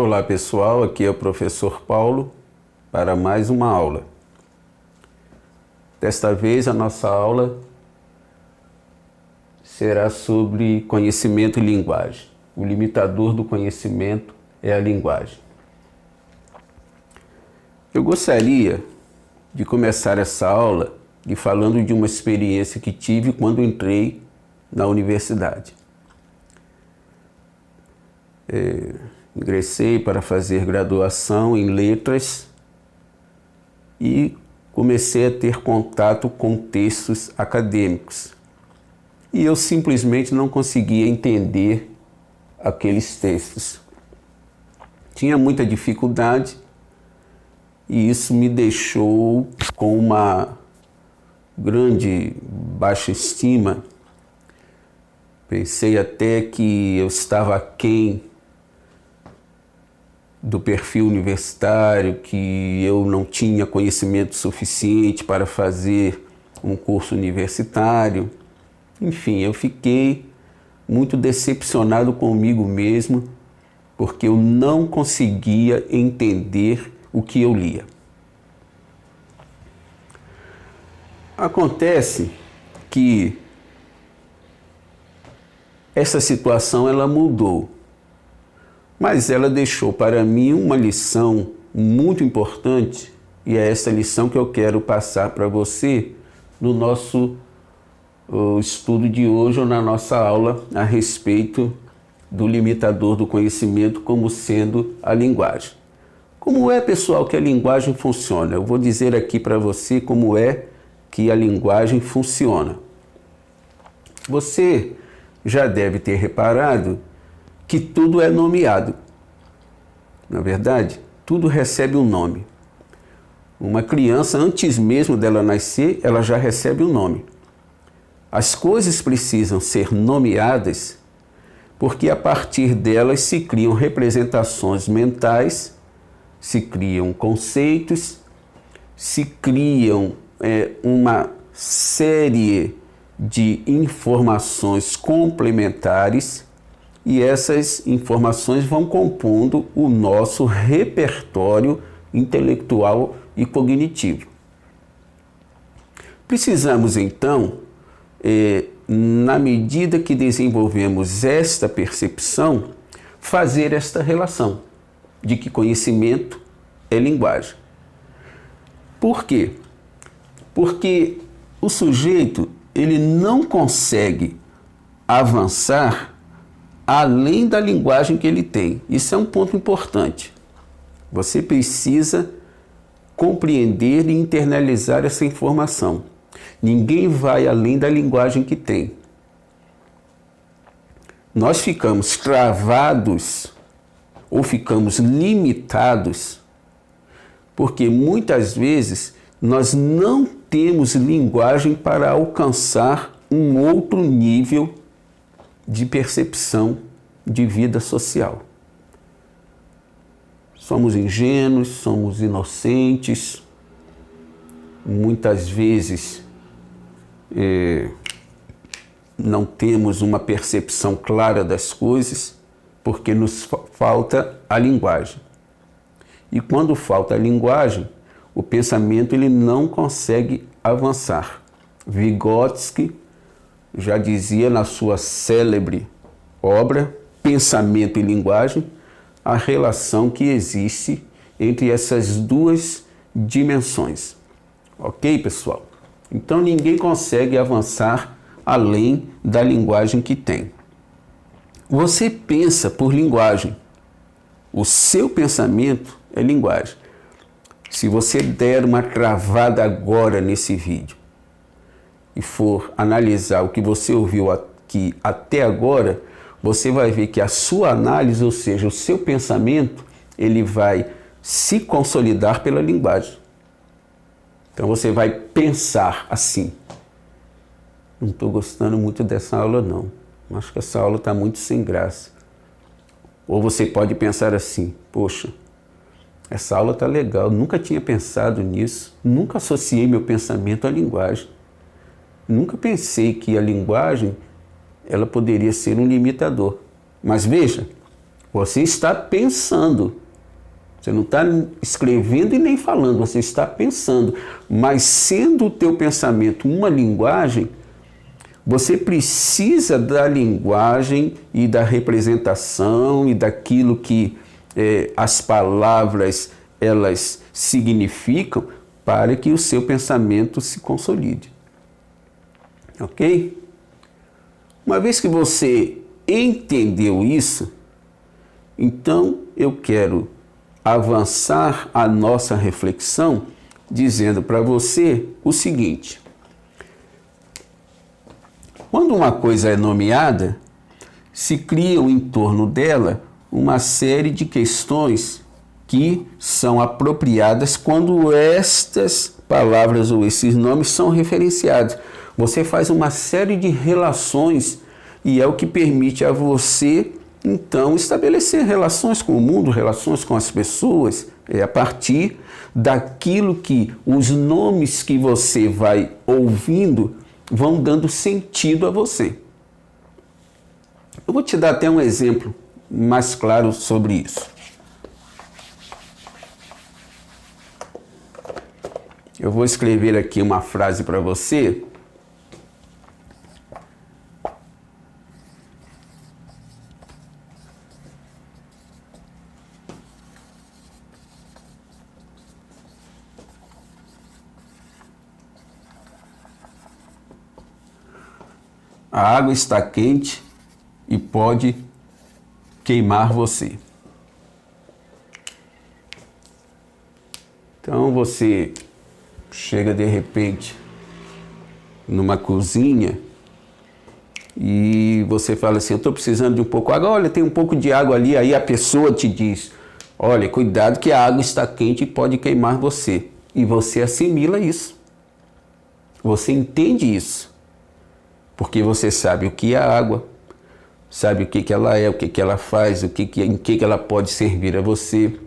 Olá pessoal, aqui é o professor Paulo para mais uma aula. Desta vez a nossa aula será sobre conhecimento e linguagem. O limitador do conhecimento é a linguagem. Eu gostaria de começar essa aula falando de uma experiência que tive quando entrei na universidade. Ingressei para fazer graduação em letras e comecei a ter contato com textos acadêmicos. E eu simplesmente não conseguia entender aqueles textos. Tinha muita dificuldade e isso me deixou com uma grande baixa estima. Pensei até que eu estava aquém do perfil universitário, que eu não tinha conhecimento suficiente para fazer um curso universitário. Enfim, eu fiquei muito decepcionado comigo mesmo, porque eu não conseguia entender o que eu lia. Acontece que essa situação ela mudou, mas ela deixou para mim uma lição muito importante, e é essa lição que eu quero passar para você no nosso estudo de hoje ou na nossa aula a respeito do limitador do conhecimento como sendo a linguagem. Como é, pessoal, que a linguagem funciona? Eu vou dizer aqui para você como é que a linguagem funciona. Você já deve ter reparado que tudo é nomeado. Na verdade, tudo recebe um nome. Uma criança, antes mesmo dela nascer, ela já recebe um nome. As coisas precisam ser nomeadas porque a partir delas se criam representações mentais, se criam conceitos, se criam uma série de informações complementares, e essas informações vão compondo o nosso repertório intelectual e cognitivo. Precisamos então, na medida que desenvolvemos esta percepção, fazer esta relação de que conhecimento é linguagem. Por quê? Porque o sujeito ele não consegue avançar além da linguagem que ele tem. Isso é um ponto importante. Você precisa compreender e internalizar essa informação. Ninguém vai além da linguagem que tem. Nós ficamos travados ou ficamos limitados porque muitas vezes nós não temos linguagem para alcançar um outro nível de percepção de vida social. Somos ingênuos, somos inocentes, muitas vezes não temos uma percepção clara das coisas porque nos falta a linguagem. E quando falta a linguagem, o pensamento ele não consegue avançar. Vygotsky já dizia na sua célebre obra Pensamento e Linguagem a relação que existe entre essas duas dimensões. Ok, pessoal? Então ninguém consegue avançar além da linguagem que tem. Você pensa por linguagem. O seu pensamento é linguagem. Se você der uma travada agora nesse vídeo e for analisar o que você ouviu aqui até agora, você vai ver que a sua análise, ou seja, o seu pensamento, ele vai se consolidar pela linguagem. Então você vai pensar assim. Não estou gostando muito dessa aula não. Acho que essa aula está muito sem graça. Ou você pode pensar assim, poxa, essa aula está legal, nunca tinha pensado nisso, nunca associei meu pensamento à linguagem. Nunca pensei que a linguagem ela poderia ser um limitador. Mas veja, Você está pensando. Você não está escrevendo e nem falando, você está pensando. Mas sendo o teu pensamento uma linguagem, você precisa da linguagem e da representação e daquilo que as palavras elas significam para que o seu pensamento se consolide. Ok? Uma vez que você entendeu isso, então eu quero avançar a nossa reflexão dizendo para você o seguinte: quando uma coisa é nomeada, se criam em torno dela uma série de questões que são apropriadas quando estas palavras ou esses nomes são referenciados. Você faz uma série de relações e é o que permite a você, então, estabelecer relações com o mundo, relações com as pessoas, a partir daquilo que os nomes que você vai ouvindo vão dando sentido a você. Eu vou te dar até um exemplo mais claro sobre isso. Eu vou escrever aqui uma frase para você. A água está quente e pode queimar você. Então você chega de repente numa cozinha e você fala assim: eu estou precisando de um pouco de água. Olha, tem um pouco de água ali. Aí a pessoa te diz: olha, cuidado que a água está quente e pode queimar você. E você assimila isso. Você entende isso. Porque você sabe o que é a água, sabe o que ela é, o que ela faz, em que ela pode servir a você.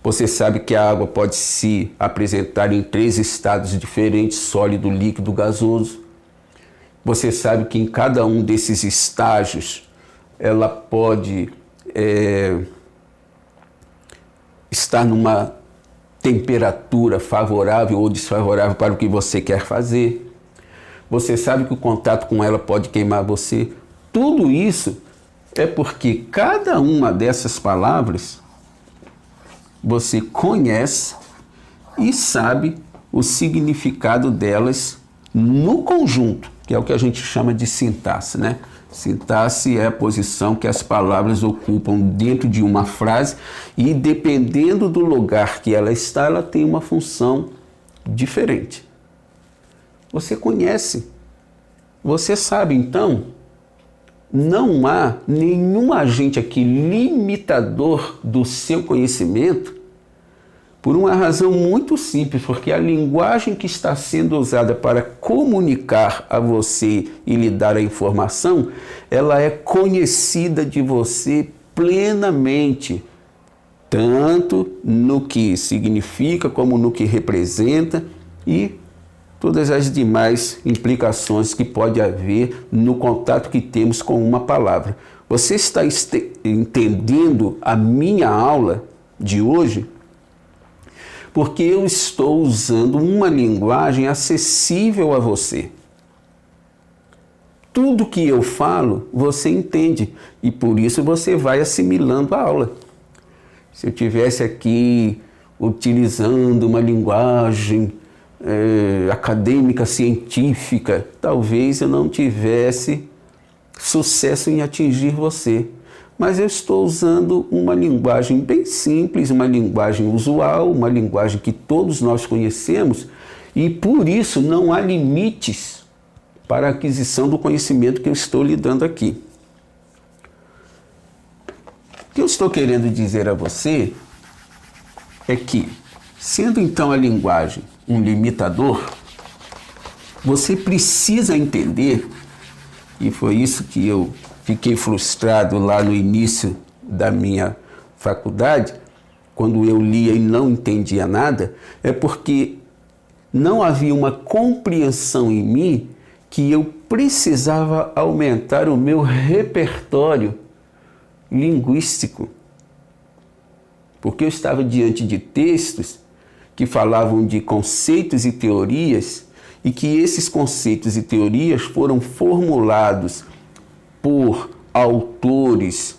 Você sabe que a água pode se apresentar em 3 estados diferentes: sólido, líquido, gasoso. Você sabe que em cada um desses estágios ela pode estar numa temperatura favorável ou desfavorável para o que você quer fazer. Você sabe que o contato com ela pode queimar você. Tudo isso é porque cada uma dessas palavras você conhece e sabe o significado delas no conjunto, que é o que a gente chama de sintaxe, né? Sintaxe é a posição que as palavras ocupam dentro de uma frase e, dependendo do lugar que ela está, ela tem uma função diferente. Você conhece, você sabe. Então, não há nenhum agente aqui limitador do seu conhecimento, por uma razão muito simples, porque a linguagem que está sendo usada para comunicar a você e lhe dar a informação, ela é conhecida de você plenamente, tanto no que significa como no que representa e todas as demais implicações que pode haver no contato que temos com uma palavra. Você está entendendo a minha aula de hoje? Porque eu estou usando uma linguagem acessível a você. Tudo que eu falo, você entende, e por isso você vai assimilando a aula. Se eu estivesse aqui utilizando uma linguagem acadêmica, científica, talvez eu não tivesse sucesso em atingir você. Mas eu estou usando uma linguagem bem simples, uma linguagem usual, uma linguagem que todos nós conhecemos, e por isso não há limites para a aquisição do conhecimento que eu estou lhe dando aqui. O que eu estou querendo dizer a você é que, sendo então a linguagem um limitador, você precisa entender, e foi isso que eu fiquei frustrado lá no início da minha faculdade, quando eu lia e não entendia nada, é porque não havia uma compreensão em mim que eu precisava aumentar o meu repertório linguístico. porque eu estava diante de textos que falavam de conceitos e teorias e que esses conceitos e teorias foram formulados por autores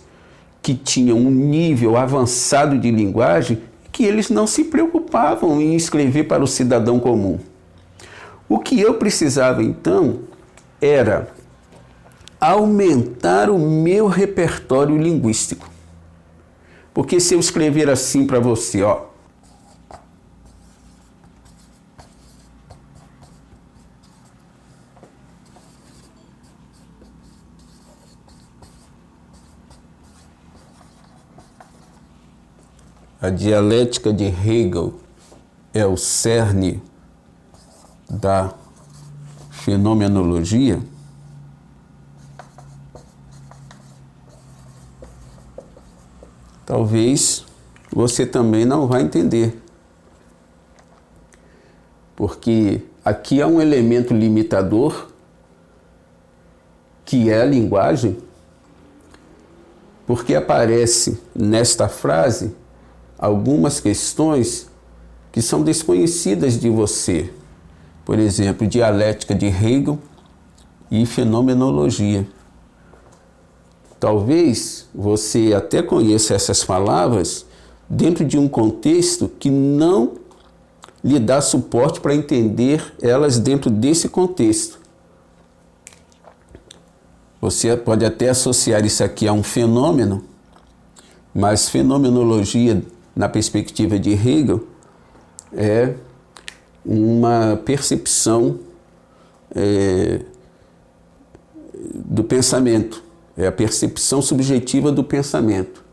que tinham um nível avançado de linguagem, que eles não se preocupavam em escrever para o cidadão comum. O que eu precisava, então, era aumentar o meu repertório linguístico. Porque se eu escrever assim para você, ó, a dialética de Hegel é o cerne da fenomenologia, talvez você também não vai entender. Porque aqui há um elemento limitador, que é a linguagem, porque aparece nesta frase algumas questões que são desconhecidas de você. Por exemplo, dialética de Hegel e fenomenologia. Talvez você até conheça essas palavras dentro de um contexto que não lhe dá suporte para entender elas dentro desse contexto. Você pode até associar isso aqui a um fenômeno, mas fenomenologia, na perspectiva de Hegel, é uma percepção do pensamento, é a percepção subjetiva do pensamento.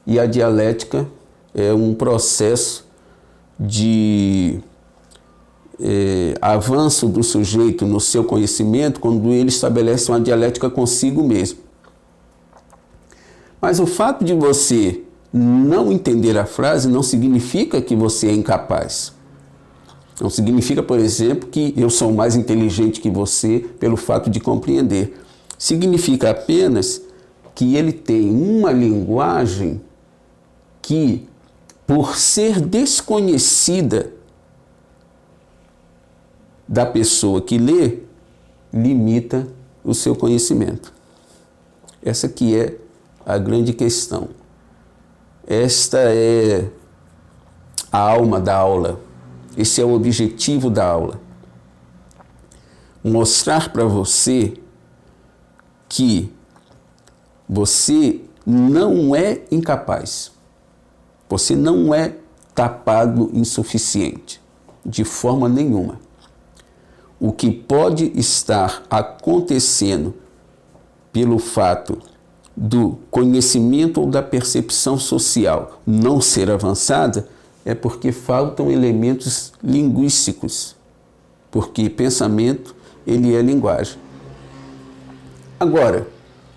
E a dialética é um processo de avanço do sujeito no seu conhecimento quando ele estabelece uma dialética consigo mesmo. Mas o fato de você não entender a frase não significa que você é incapaz. Não significa, por exemplo, que eu sou mais inteligente que você pelo fato de compreender. Significa apenas que ele tem uma linguagem que, por ser desconhecida da pessoa que lê, limita o seu conhecimento. Essa que é a grande questão. Esta é a alma da aula. Esse é o objetivo da aula. Mostrar para você que você não é incapaz. Você não é tapado insuficiente, de forma nenhuma. O que pode estar acontecendo pelo fato do conhecimento ou da percepção social não ser avançada é porque faltam elementos linguísticos, porque pensamento, ele é linguagem. Agora,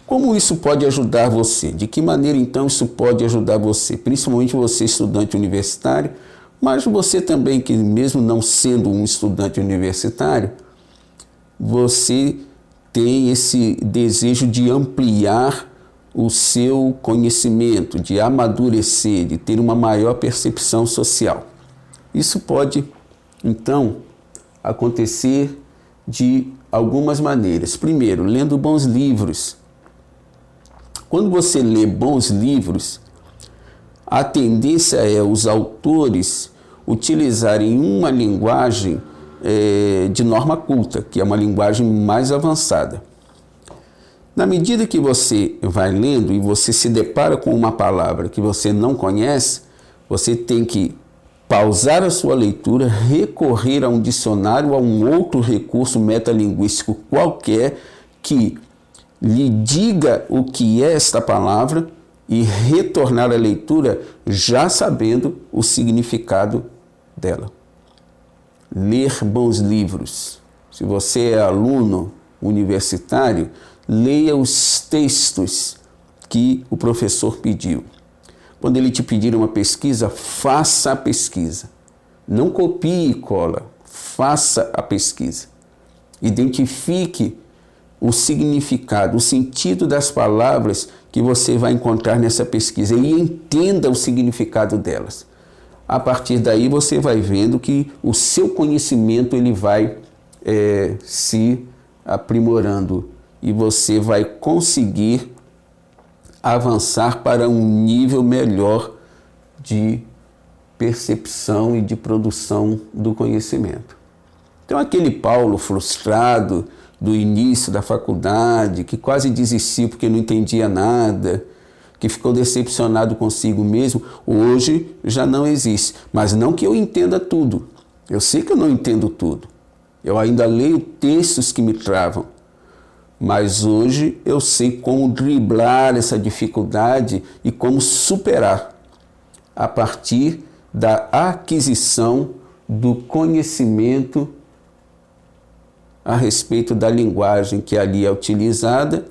como isso pode ajudar você? De que maneira, então, isso pode ajudar você? Principalmente você, estudante universitário, mas você também, que mesmo não sendo um estudante universitário, você tem esse desejo de ampliar o seu conhecimento, de amadurecer, de ter uma maior percepção social. Isso pode, então, acontecer de algumas maneiras. Primeiro, lendo bons livros. Quando você lê bons livros, a tendência é os autores utilizarem uma linguagem de norma culta, que é uma linguagem mais avançada. Na medida que você vai lendo e você se depara com uma palavra que você não conhece, você tem que pausar a sua leitura, recorrer a um dicionário ou a um outro recurso metalinguístico qualquer que lhe diga o que é esta palavra e retornar à leitura já sabendo o significado dela. Ler bons livros. Se você é aluno universitário, leia os textos que o professor pediu. Quando ele te pedir uma pesquisa, faça a pesquisa. Não copie e cola, faça a pesquisa. Identifique o significado, o sentido das palavras que você vai encontrar nessa pesquisa e entenda o significado delas. A partir daí você vai vendo que o seu conhecimento ele vai se aprimorando e você vai conseguir avançar para um nível melhor de percepção e de produção do conhecimento. Então aquele Paulo frustrado do início da faculdade, que quase desistiu porque não entendia nada, que ficou decepcionado consigo mesmo, hoje já não existe. Mas não que eu entenda tudo. Eu sei que eu não entendo tudo. Eu ainda leio textos que me travam. Mas hoje eu sei como driblar essa dificuldade e como superar a partir da aquisição do conhecimento a respeito da linguagem que ali é utilizada,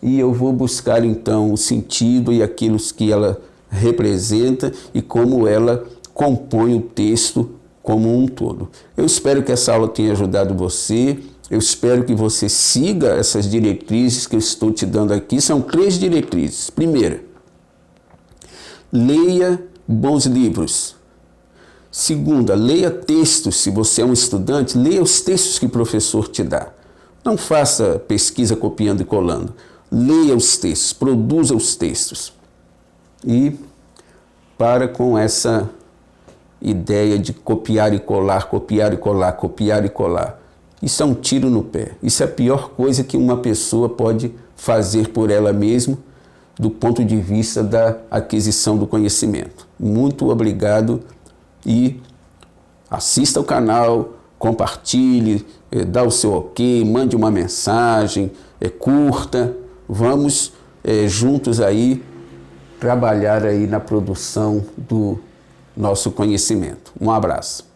e eu vou buscar então o sentido e aquilo que ela representa e como ela compõe o texto como um todo. Eu espero que essa aula tenha ajudado você, eu espero que você siga essas diretrizes que eu estou te dando aqui. São 3 diretrizes. Primeira, leia bons livros. Segunda, leia textos. Se você é um estudante, leia os textos que o professor te dá. Não faça pesquisa copiando e colando. Leia os textos, produza os textos. E para com essa ideia de copiar e colar, copiar e colar, copiar e colar. Isso é um tiro no pé. Isso é a pior coisa que uma pessoa pode fazer por ela mesma do ponto de vista da aquisição do conhecimento. Muito obrigado e assista ao canal, compartilhe, dá o seu ok, mande uma mensagem, curta. Vamos juntos aí trabalhar aí na produção do nosso conhecimento. Um abraço.